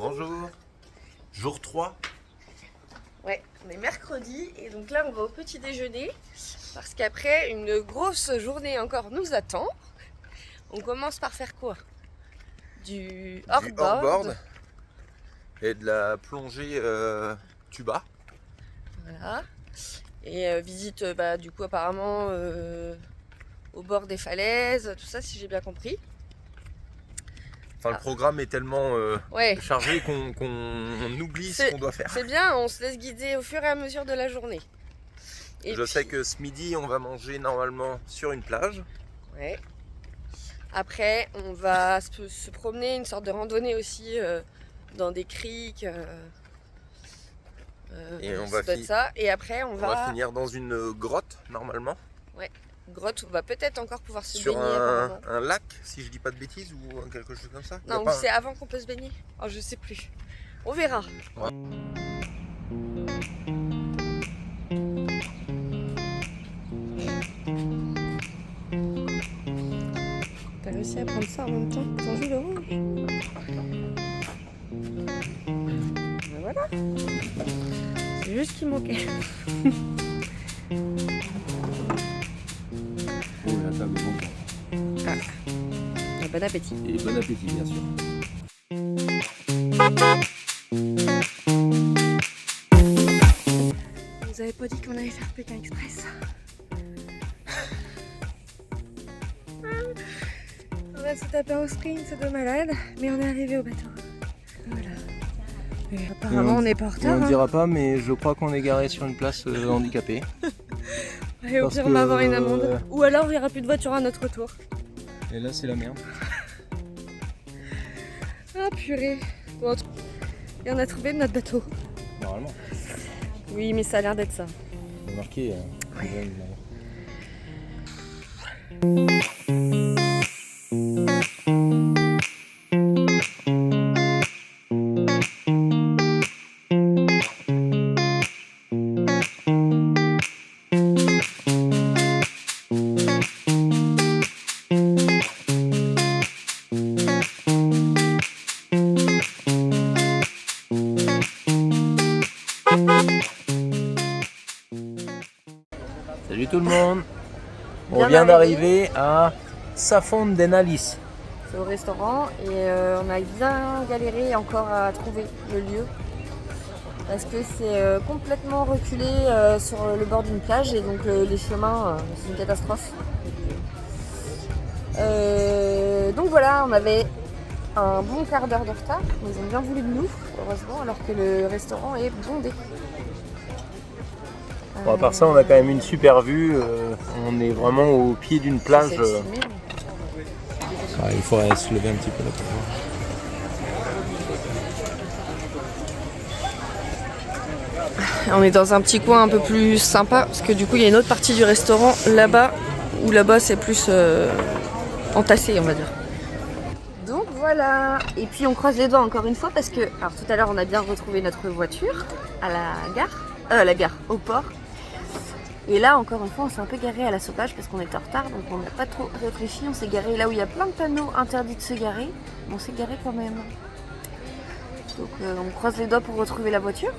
Bonjour. Jour 3. Ouais, on est mercredi et donc là on va au petit déjeuner parce qu'après une grosse journée encore nous attend. On commence par faire quoi? Du hors-board. Et de la plongée tuba. Voilà. Et visite du coup apparemment au bord des falaises, tout ça si j'ai bien compris. Enfin, le programme est tellement Ouais. chargé qu'on oublie ce qu'on doit faire. C'est bien, on se laisse guider au fur et à mesure de la journée. Je sais que ce midi, on va manger normalement sur une plage. Ouais. Après, on va se promener, une sorte de randonnée aussi dans des criques. Et on ça va, doit être ça. Et après, on va finir dans une grotte normalement. Ouais, grotte, on va peut-être encore pouvoir se sur baigner apparemment. un lac, si je dis pas de bêtises, ou quelque chose comme ça. Non, c'est avant qu'on peut se baigner. Oh, je sais plus. On verra. Ouais. T'as réussi à prendre ça en même temps que ton jus d'orange. Ben voilà. C'est juste ce qui manquait. Oh, la table est bon. Ah. Et bon appétit. Et bon appétit, bien sûr. Vous avez pas dit qu'on allait faire Pékin Express. On va se taper en sprint de malade, mais on est arrivé au bateau. Voilà. Et apparemment on n'est pas en retard. On ne dira pas, mais je crois qu'on est garé sur une place handicapée. Et au pire on va avoir une amende. Ou alors il n'y aura plus de voiture à notre retour. Et là c'est la merde. Ah purée. Bon, et on a trouvé notre bateau. Normalement. Oui, mais ça a l'air d'être ça. C'est marqué. Ouais. Salut tout le monde. On vient d'arriver à Safon d'Enalis. C'est au restaurant et on a bien galéré encore à trouver le lieu. Parce que c'est complètement reculé sur le bord d'une plage et donc les chemins, c'est une catastrophe. Donc voilà, on avait un bon quart d'heure de retard, mais ils ont bien voulu de nous, heureusement, alors que le restaurant est bondé. Bon, à part ça, on a quand même une super vue. On est vraiment au pied d'une plage. Il faudrait se lever un petit peu là pour voir. On est dans un petit coin un peu plus sympa parce que du coup il y a une autre partie du restaurant là-bas où là-bas c'est plus entassé on va dire. Donc voilà, et puis on croise les doigts encore une fois parce que alors tout à l'heure on a bien retrouvé notre voiture à la gare, au port. Et là encore une fois on s'est un peu garé à la sauvage parce qu'on était en retard donc on n'a pas trop réfléchi, on s'est garé là où il y a plein de panneaux interdits de se garer, mais on s'est garé quand même. Donc on croise les doigts pour retrouver la voiture.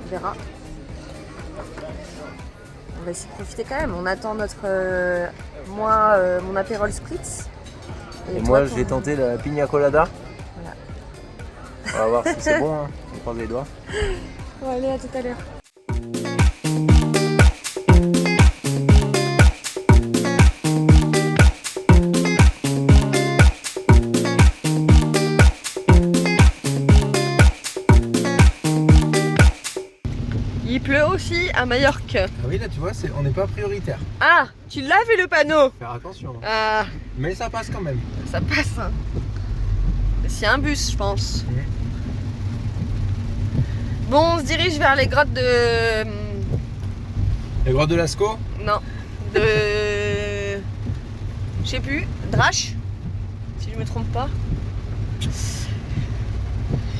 On verra. On va essayer de profiter quand même. On attend notre mon apérol spritz. Et moi je vais tenter la pina colada. Voilà. On va voir si c'est bon, hein. On croise les doigts. On va aller à tout à l'heure. Il pleut aussi à Majorque. Ah oui, là tu vois, on n'est pas prioritaire. Ah, tu l'as vu le panneau? Faire attention. Ah, Mais ça passe quand même. ça passe. Hein. C'est un bus, je pense. Bon, on se dirige vers les grottes de... Les grottes de Lascaux? Non, de... Je sais plus, Drache, si je me trompe pas.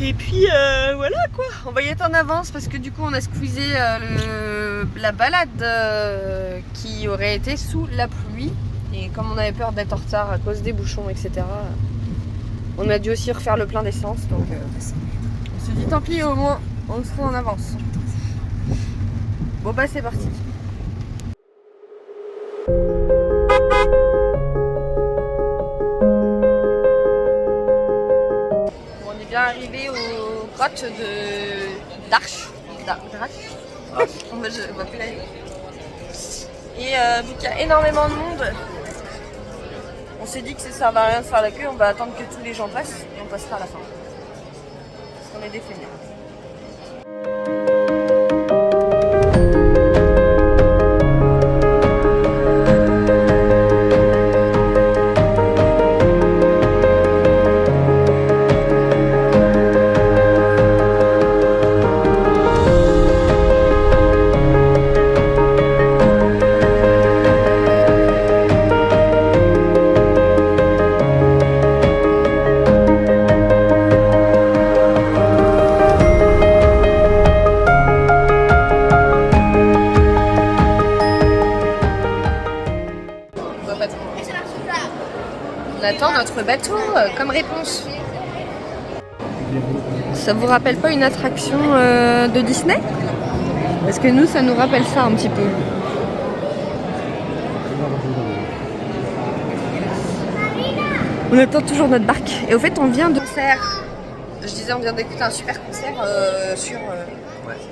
Et puis voilà quoi, on va y être en avance parce que du coup on a squeezé la balade qui aurait été sous la pluie. Et comme on avait peur d'être en retard à cause des bouchons, etc. On a dû aussi refaire le plein d'essence, donc on se dit tant pis, au moins on sera en avance. Bon bah c'est parti. On est bien arrivé aux grottes d'Arche. Je vois plus la ligne. Et vu qu'il y a énormément de monde, on s'est dit que ça servait à rien de faire la queue, on va attendre que tous les gens passent et on passera à la fin. Parce qu'on est des feignants. On attend notre bateau comme réponse. Ça vous rappelle pas une attraction de Disney? Parce que nous, ça nous rappelle ça un petit peu. On attend toujours notre barque. Et au fait, on vient de concert. Je disais, on vient d'écouter un super concert sur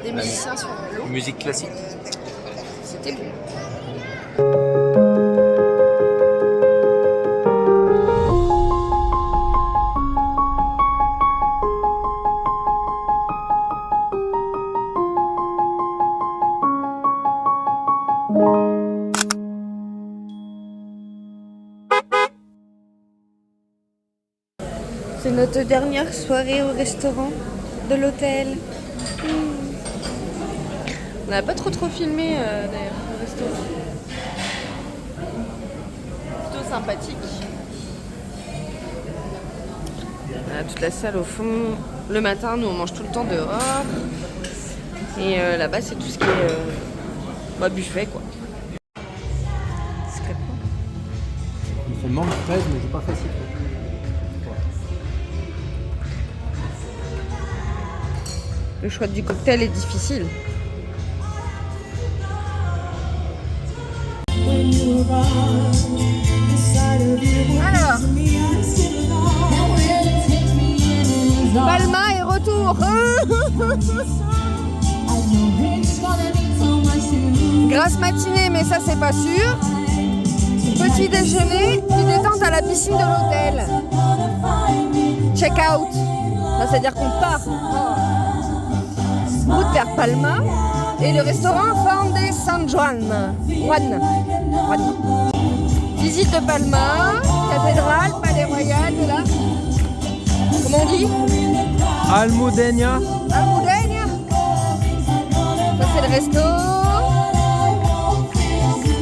des musiciens sur l'eau. Musique classique. C'était bon. C'est notre dernière soirée au restaurant de l'hôtel. On n'a pas trop filmé d'ailleurs au restaurant. Plutôt sympathique. Voilà, toute la salle au fond. Le matin, nous on mange tout le temps dehors. Et là-bas, c'est tout ce qui est buffet quoi. Il fait mangue fraise, mais j'ai pas fait citron. Le choix du cocktail est difficile. Alors, Palma est retour. Grasse matinée, mais ça c'est pas sûr. Petit déjeuner, puis détente à la piscine de l'hôtel. Check out. Ça veut dire qu'on part. Route vers Palma et le restaurant Fond de San Juan. Visite de Palma, cathédrale, palais royal, de là. Comment on dit? Almudena. Almudena. Ça c'est le resto.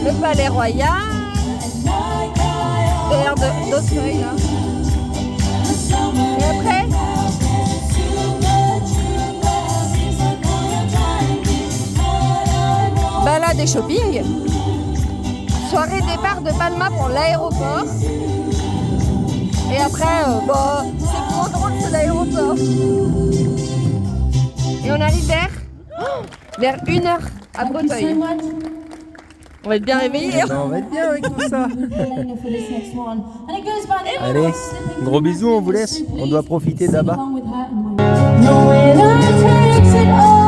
Le palais royal. L'air d'Auteuil là. Et après balade et shopping. Soirée départ de Palma pour l'aéroport. Et après, c'est trop drôle c'est l'aéroport. Et on arrive vers 1h à Breteuil. On va être bien réveillés. On va être bien avec tout ça. Allez, gros bisous, on vous laisse. On doit profiter d'Abba. No, it takes it all.